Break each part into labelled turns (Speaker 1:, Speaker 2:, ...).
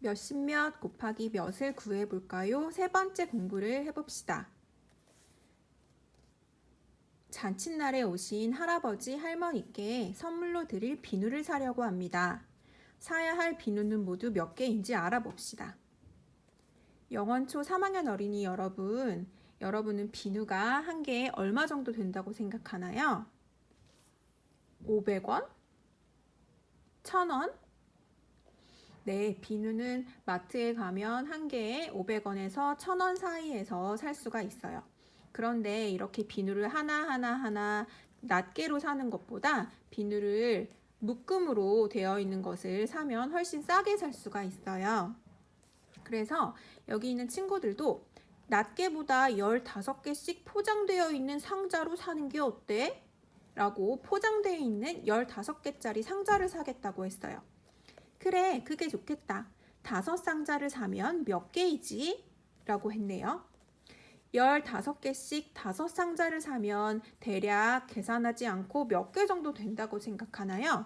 Speaker 1: 몇십 몇 곱하기 몇을 구해볼까요? 세 번째 공부를 해봅시다. 잔칫날에 오신 할아버지 할머니께 선물로 드릴 비누를 사려고 합니다. 사야 할 비누는 모두 몇 개인지 알아봅시다. 영원초 3학년 어린이 여러분은 비누가 한 개에 얼마 정도 된다고 생각하나요? 500원? 1000원? 네, 비누는 마트에 가면 한 개에 500원에서 1000원 사이에서 살 수가 있어요. 그런데 이렇게 비누를 하나 낱개로 사는 것보다 비누를 묶음으로 되어 있는 것을 사면 훨씬 싸게 살 수가 있어요. 그래서 여기 있는 친구들도 낱개보다 15개씩 포장되어 있는 상자로 사는 게 어때? 라고 포장되어 있는 15개짜리 상자를 사겠다고 했어요. 그래, 그게 좋겠다. 5상자를 사면 몇 개이지? 라고 했네요. 15개씩 5상자를 사면 대략 계산하지 않고 몇 개 정도 된다고 생각하나요?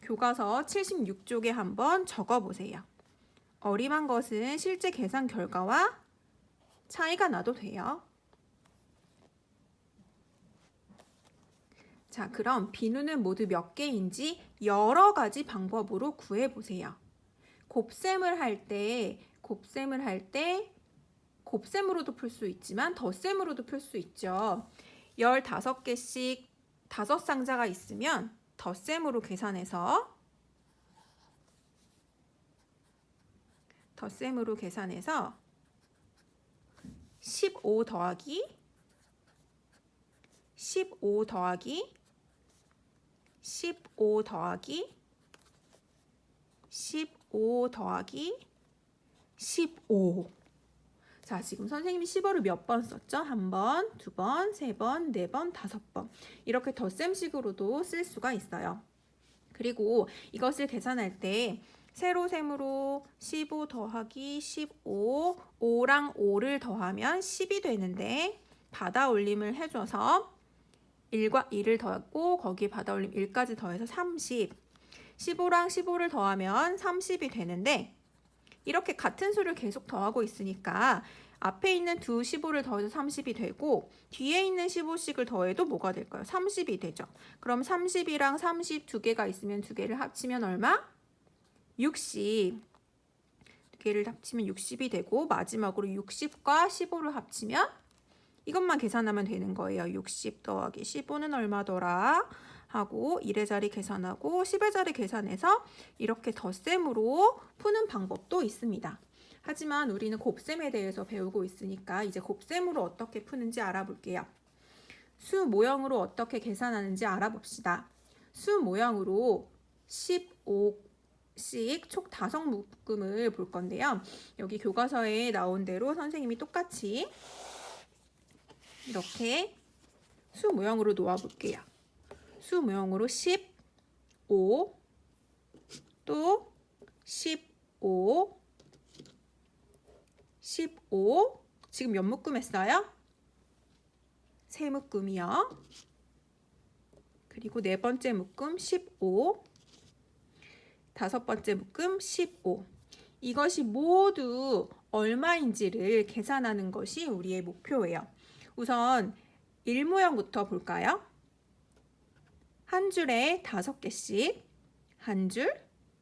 Speaker 1: 교과서 76쪽에 한번 적어보세요. 어림한 것은 실제 계산 결과와 차이가 나도 돼요. 자, 그럼 비누는 모두 몇 개인지 여러 가지 방법으로 구해보세요. 곱셈을 할 때 곱셈으로도 풀 수 있지만 덧셈으로도 풀 수 있죠. 15개씩 5상자가 있으면 덧셈으로 계산해서 15 더하기 15 더하기 15 더하기 15 더하기 15. 자, 지금 선생님이 15를 몇 번 썼죠? 1번, 2번, 3번, 4번, 5번. 이렇게 덧셈식으로도 쓸 수가 있어요. 그리고 이것을 계산할 때 세로셈으로 15 더하기 15, 5랑 5를 더하면 10이 되는데 받아 올림을 해줘서 1과 2를 더했고 거기에 받아 올림 1까지 더해서 30. 15랑 15를 더하면 30이 되는데 이렇게 같은 수를 계속 더하고 있으니까 앞에 있는 두 15를 더해서 30이 되고 뒤에 있는 15씩을 더해도 뭐가 될까요? 30이 되죠. 그럼 30이랑 30 두 개가 있으면 두 개를 합치면 얼마? 60. 두 개를 합치면 60이 되고 마지막으로 60과 15를 합치면 이것만 계산하면 되는 거예요. 60 더하기 15는 얼마더라? 하고 1의 자리 계산하고 10의 자리 계산해서 이렇게 덧셈으로 푸는 방법도 있습니다. 하지만 우리는 곱셈에 대해서 배우고 있으니까 이제 곱셈으로 어떻게 푸는지 알아볼게요. 수 모형으로 어떻게 계산하는지 알아봅시다. 수 모형으로 15씩 총 5묶음을 볼 건데요. 여기 교과서에 나온 대로 선생님이 똑같이 이렇게 수 모형으로 놓아 볼게요. 수 모형으로 15, 또 15, 15. 지금 몇 묶음 했어요? 3묶음이요. 그리고 네 번째 묶음 15, 다섯 번째 묶음 15. 이것이 모두 얼마인지를 계산하는 것이 우리의 목표예요. 우선 1모형부터 볼까요? 한 줄에 5개씩 한 줄,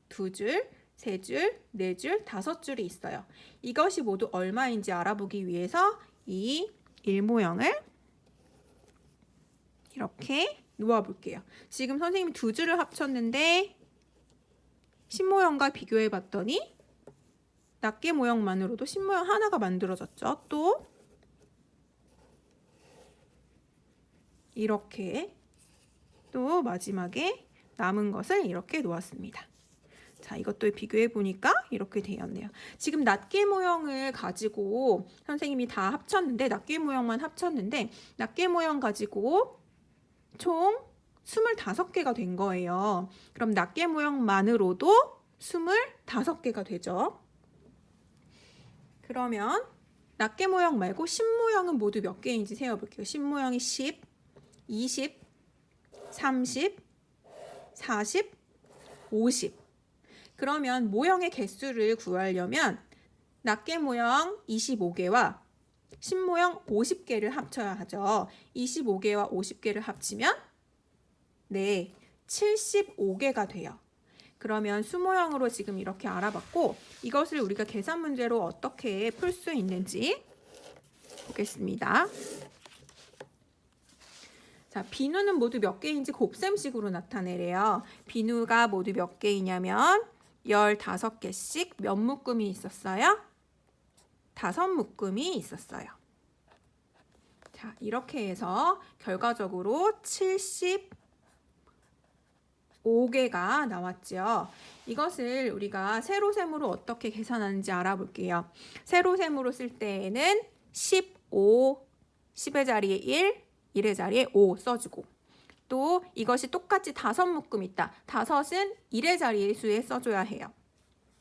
Speaker 1: 두 줄, 세 줄, 네 줄, 5줄이 있어요. 이것이 모두 얼마인지 알아보기 위해서 이 1모형을 이렇게 놓아 볼게요. 지금 선생님이 두 줄을 합쳤는데 10모형과 비교해 봤더니 낱개 모형만으로도 10모형 하나가 만들어졌죠. 또 이렇게 또 마지막에 남은 것을 이렇게 놓았습니다. 자, 이것도 비교해 보니까 이렇게 되었네요. 지금 낱개 모형을 가지고 선생님이 다 합쳤는데 낱개 모형만 합쳤는데 낱개 모형 가지고 총 25개가 된 거예요. 그럼 낱개 모형만으로도 25개가 되죠. 그러면 낱개 모형 말고 10모형은 모두 몇 개인지 세어볼게요. 10모형이 10, 20, 30, 40, 50. 그러면 모형의 개수를 구하려면 낱개 모형 25개와 신모형 50개를 합쳐야 하죠. 25개와 50개를 합치면 네, 75개가 돼요. 그러면 수모형으로 지금 이렇게 알아봤고 이것을 우리가 계산 문제로 어떻게 풀 수 있는지 보겠습니다. 자, 비누는 모두 몇 개인지 곱셈식으로 나타내래요. 비누가 모두 몇 개이냐면 15개씩 몇 묶음이 있었어요? 5묶음이 있었어요. 자, 이렇게 해서 결과적으로 75개가 나왔죠. 이것을 우리가 세로셈으로 어떻게 계산하는지 알아볼게요. 세로셈으로 쓸 때에는 15, 10의 자리에 1, 1의 자리에 5 써주고 또 이것이 똑같이 5묶음 있다. 5은 1의 자리의 수에 써줘야 해요.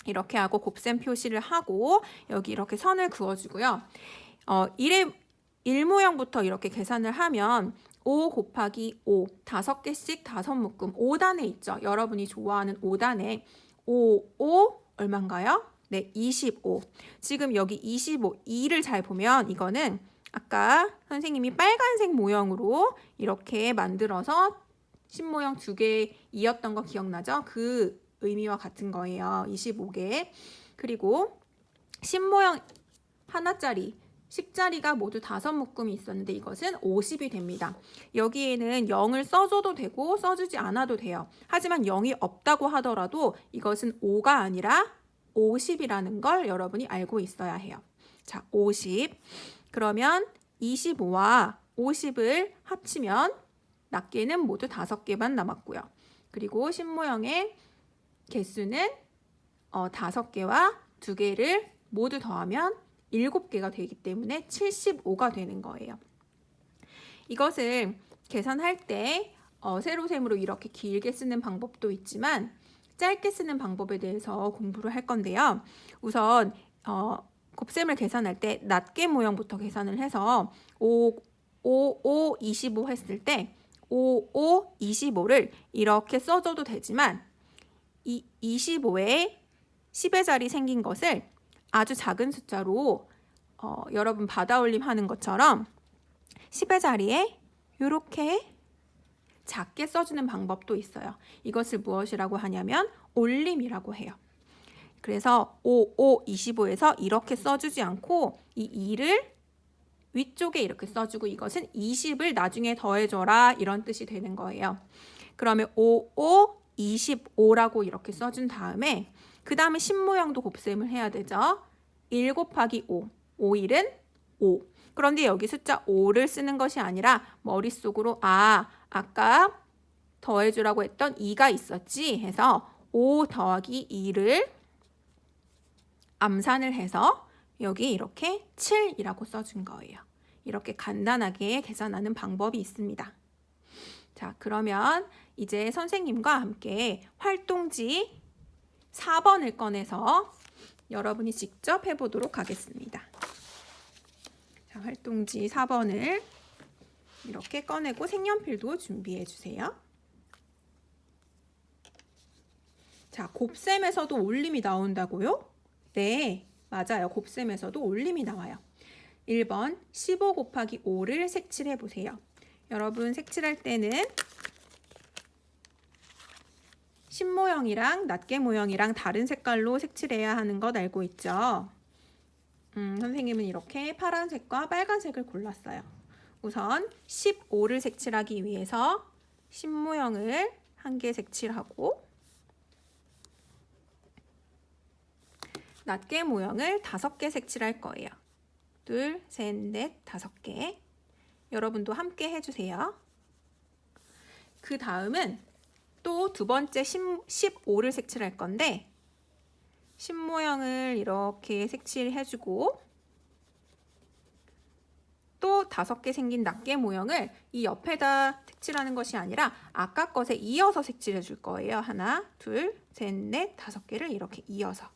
Speaker 1: 이렇게 하고 곱셈 표시를 하고 여기 이렇게 선을 그어주고요. 1 모형부터 이렇게 계산을 하면 5 곱하기 5, 5개씩 5묶음 5단에 있죠. 여러분이 좋아하는 5단에 5 얼마인가요? 네, 25. 지금 여기 25, 2를 잘 보면 이거는 아까 선생님이 빨간색 모형으로 이렇게 만들어서 신모형 2개 이었던 거 기억나죠? 그 의미와 같은 거예요. 25개. 그리고 신모형 하나짜리 10자리가 모두 5묶음이 있었는데 이것은 50이 됩니다. 여기에는 0을 써줘도 되고 써주지 않아도 돼요. 하지만 0이 없다고 하더라도 이것은 5가 아니라 50이라는 걸 여러분이 알고 있어야 해요. 자, 50. 그러면 25와 50을 합치면 낱개는 모두 5개만 남았고요. 그리고 신모형의 개수는 5개와 2개를 모두 더하면 7개가 되기 때문에 75가 되는 거예요. 이것을 계산할 때 세로셈으로 이렇게 길게 쓰는 방법도 있지만 짧게 쓰는 방법에 대해서 공부를 할 건데요. 우선 곱셈을 계산할 때 낱개 모형부터 계산을 해서 5, 25 했을 때 5, 25를 이렇게 써줘도 되지만 이 25에 10의 자리 생긴 것을 아주 작은 숫자로 여러분 받아올림 하는 것처럼 10의 자리에 이렇게 작게 써주는 방법도 있어요. 이것을 무엇이라고 하냐면 올림이라고 해요. 그래서 5, 25에서 이렇게 써주지 않고 이 2를 위쪽에 이렇게 써주고 이것은 20을 나중에 더해줘라 이런 뜻이 되는 거예요. 그러면 5, 25라고 이렇게 써준 다음에 그 다음에 신모형도 곱셈을 해야 되죠. 1 곱하기 5, 5일은 5. 그런데 여기 숫자 5를 쓰는 것이 아니라 머릿속으로 아까 더해주라고 했던 2가 있었지 해서 5 더하기 2를 암산을 해서 여기 이렇게 7이라고 써준 거예요. 이렇게 간단하게 계산하는 방법이 있습니다. 자, 그러면 이제 선생님과 함께 활동지 4번을 꺼내서 여러분이 직접 해보도록 하겠습니다. 자, 활동지 4번을 이렇게 꺼내고 색연필도 준비해 주세요. 자, 곱셈에서도 올림이 나온다고요? 네, 맞아요. 곱셈에서도 올림이 나와요. 1번 15 곱하기 5를 색칠해 보세요. 여러분 색칠할 때는 신모형이랑 낱개 모형이랑 다른 색깔로 색칠해야 하는 것 알고 있죠? 선생님은 이렇게 파란색과 빨간색을 골랐어요. 우선 15를 색칠하기 위해서 신모형을 한 개 색칠하고 낱개 모형을 5개 색칠할 거예요. 2, 3, 4, 5개. 여러분도 함께 해주세요. 그 다음은 또 두 번째 15를 색칠할 건데 신모형을 이렇게 색칠해주고 또 5개 생긴 낱개 모형을 이 옆에다 색칠하는 것이 아니라 아까 것에 이어서 색칠해 줄 거예요. 하나, 둘, 셋, 넷, 5개를 이렇게 이어서.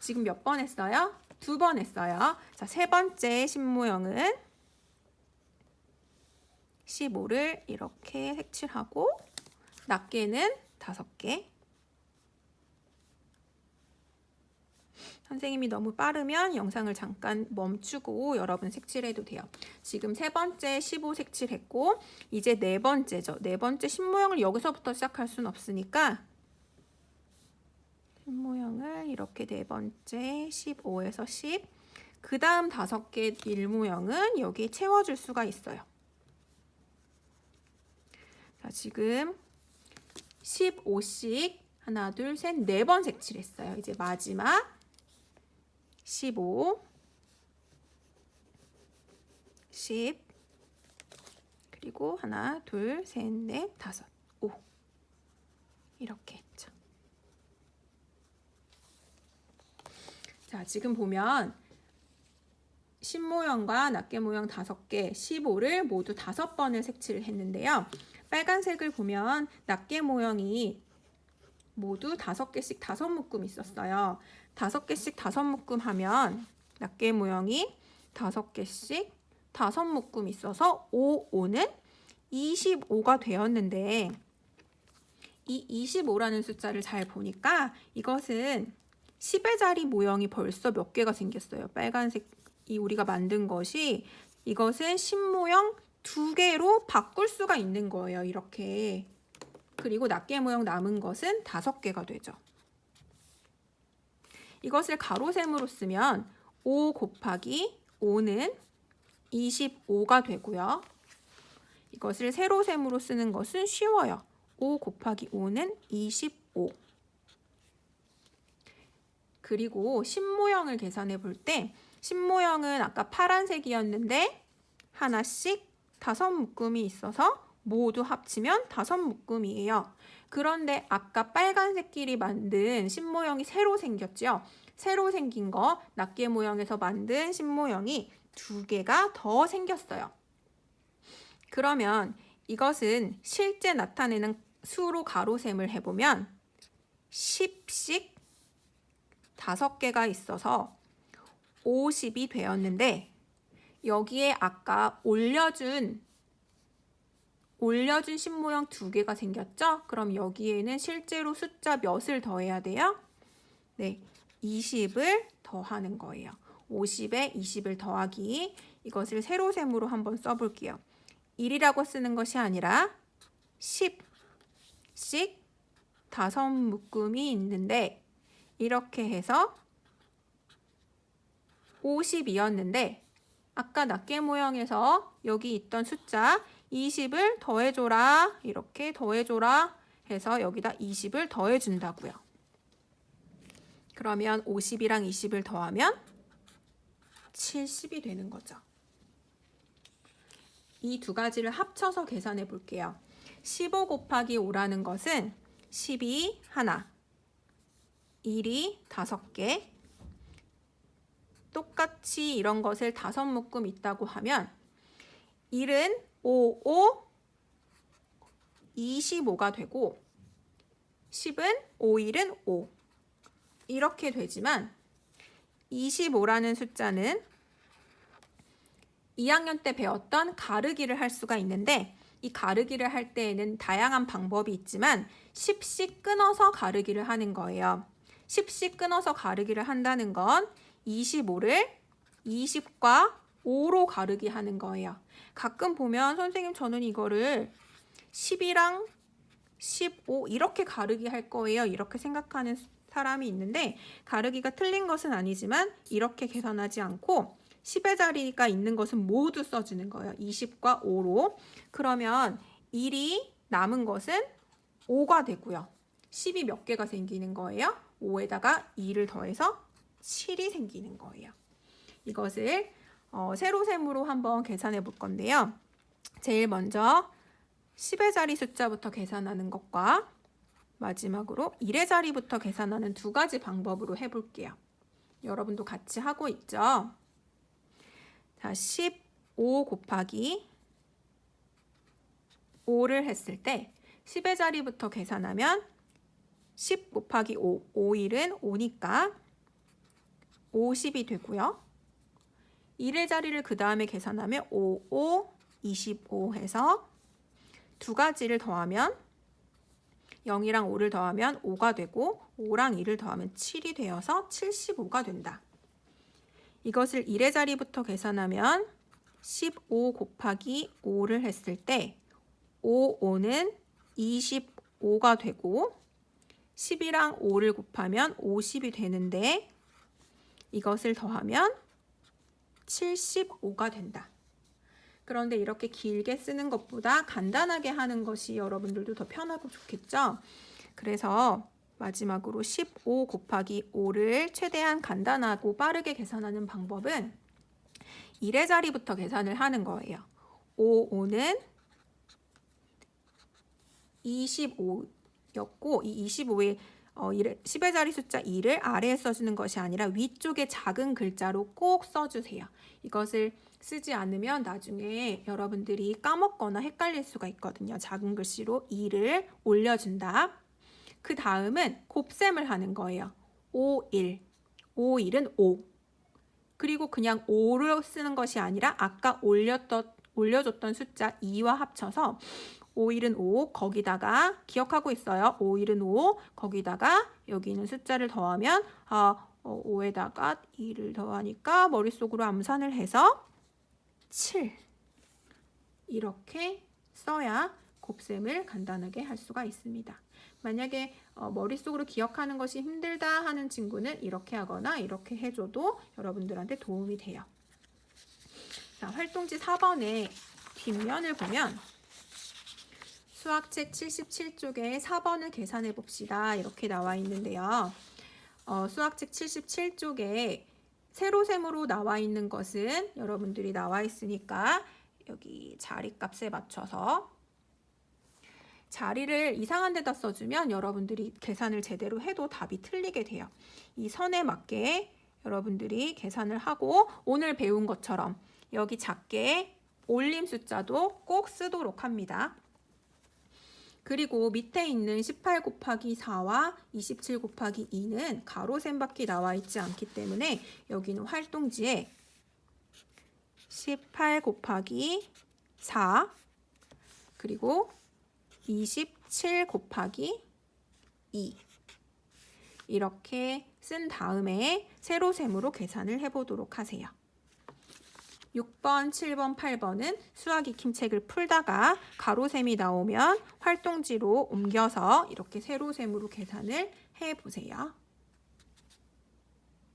Speaker 1: 지금 몇 번 했어요? 2번 했어요. 자, 세 번째 신모형은 15를 이렇게 색칠하고 낱개는 5개. 선생님이 너무 빠르면 영상을 잠깐 멈추고 여러분 색칠해도 돼요. 지금 세 번째 15 색칠했고 이제 네 번째죠. 네 번째 신모형을 여기서부터 시작할 수는 없으니까 신모형을 이렇게 네 번째 15에서 10, 그 다음 5개 일모형은 여기에 채워줄 수가 있어요. 자, 지금 15씩 하나, 둘, 셋, 4번 색칠했어요. 이제 마지막 15, 10, 그리고 하나, 둘, 셋, 넷, 5, 5 이렇게 했죠. 자, 지금 보면 신모형과 낱개 모형 5개, 15를 모두 5번을 색칠을 했는데요. 빨간색을 보면 낱개 모형이 모두 5개씩 5묶음 있었어요. 5개씩 5묶음 하면 낱개 모형이 5개씩 5묶음 있어서 5, 5는 25가 되었는데 이 25라는 숫자를 잘 보니까 이것은 10의 자리 모형이 벌써 몇 개가 생겼어요. 빨간색이 우리가 만든 것이 이것은 신모형 2개로 바꿀 수가 있는 거예요. 이렇게. 그리고 낱개 모형 남은 것은 5개가 되죠. 이것을 가로셈으로 쓰면 5 곱하기 5는 25가 되고요. 이것을 세로셈으로 쓰는 것은 쉬워요. 5 곱하기 5는 25. 그리고 신모형을 계산해 볼 때 신모형은 아까 파란색이었는데 하나씩 5묶음이 있어서 모두 합치면 5묶음이에요. 그런데 아까 빨간색끼리 만든 신모형이 새로 생겼죠. 새로 생긴 거 낱개 모형에서 만든 신모형이 2개가 더 생겼어요. 그러면 이것은 실제 나타내는 수로 가로셈을 해보면 10씩 5개가 있어서 50이 되었는데 여기에 아까 올려준 신모형 2개가 생겼죠? 그럼 여기에는 실제로 숫자 몇을 더해야 돼요? 네, 20을 더하는 거예요. 50에 20을 더하기, 이것을 세로셈으로 한번 써볼게요. 1이라고 쓰는 것이 아니라 10씩 5묶음이 있는데 이렇게 해서 50이었는데 아까 낱개 모형에서 여기 있던 숫자 20을 더해줘라, 이렇게 더해줘라 해서 여기다 20을 더해준다고요. 그러면 50이랑 20을 더하면 70이 되는 거죠. 이 두 가지를 합쳐서 계산해 볼게요. 15 곱하기 5라는 것은 10이 하나, 1이 5개, 똑같이 이런 것을 5묶음 있다고 하면 1은 5, 5, 25가 되고 10은 5, 1은 5 이렇게 되지만 25라는 숫자는 2학년 때 배웠던 가르기를 할 수가 있는데 이 가르기를 할 때에는 다양한 방법이 있지만 10씩 끊어서 가르기를 하는 거예요. 10씩 끊어서 가르기를 한다는 건 25를 20과 5로 가르기 하는 거예요. 가끔 보면 선생님 저는 이거를 10이랑 15 이렇게 가르기 할 거예요. 이렇게 생각하는 사람이 있는데 가르기가 틀린 것은 아니지만 이렇게 계산하지 않고 10의 자리가 있는 것은 모두 써주는 거예요. 20과 5로. 그러면 1이 남은 것은 5가 되고요. 10이 몇 개가 생기는 거예요? 5에다가 2를 더해서 7이 생기는 거예요. 이것을 세로셈으로 한번 계산해 볼 건데요. 제일 먼저 10의 자리 숫자부터 계산하는 것과 마지막으로 1의 자리부터 계산하는 두 가지 방법으로 해볼게요. 여러분도 같이 하고 있죠? 자, 15 곱하기 5를 했을 때 10의 자리부터 계산하면 10 곱하기 5, 5, 1은 5니까 50이 되고요. 1의 자리를 그 다음에 계산하면 5, 5, 25 해서 두 가지를 더하면 0이랑 5를 더하면 5가 되고 5랑 2를 더하면 7이 되어서 75가 된다. 이것을 1의 자리부터 계산하면 15 곱하기 5를 했을 때 5는 25가 되고 10이랑 5를 곱하면 50이 되는데 이것을 더하면 75가 된다. 그런데 이렇게 길게 쓰는 것보다 간단하게 하는 것이 여러분들도 더 편하고 좋겠죠? 그래서 마지막으로 15 곱하기 5를 최대한 간단하고 빠르게 계산하는 방법은 1의 자리부터 계산을 하는 거예요. 5는 25였고 이 25의 10의 자리 숫자 2를 아래에 써주는 것이 아니라 위쪽에 작은 글자로 꼭 써주세요. 이것을 쓰지 않으면 나중에 여러분들이 까먹거나 헷갈릴 수가 있거든요. 작은 글씨로 2를 올려준다. 그 다음은 곱셈을 하는 거예요. 5, 1. 5, 1은 5. 그리고 그냥 5를 쓰는 것이 아니라 아까 올려줬던 숫자 2와 합쳐서 5, 1은 5, 거기다가 기억하고 있어요. 5, 1은 5, 거기다가 여기 있는 숫자를 더하면 5에다가 2를 더하니까 머릿속으로 암산을 해서 7. 이렇게 써야 곱셈을 간단하게 할 수가 있습니다. 만약에 머릿속으로 기억하는 것이 힘들다 하는 친구는 이렇게 하거나 이렇게 해줘도 여러분들한테 도움이 돼요. 자, 활동지 4번의 뒷면을 보면 수학책 77쪽에 4번을 계산해 봅시다. 이렇게 나와 있는데요. 수학책 77쪽에 세로셈으로 나와 있는 것은 여러분들이 나와 있으니까 여기 자리값에 맞춰서 자리를 이상한 데다 써주면 여러분들이 계산을 제대로 해도 답이 틀리게 돼요. 이 선에 맞게 여러분들이 계산을 하고 오늘 배운 것처럼 여기 작게 올림 숫자도 꼭 쓰도록 합니다. 그리고 밑에 있는 18 곱하기 4와 27 곱하기 2는 가로셈밖에 나와 있지 않기 때문에 여기는 활동지에 18 곱하기 4 그리고 27 곱하기 2 이렇게 쓴 다음에 세로셈으로 계산을 해보도록 하세요. 6번, 7번, 8번은 수학 익힘책을 풀다가 가로셈이 나오면 활동지로 옮겨서 이렇게 세로셈으로 계산을 해보세요.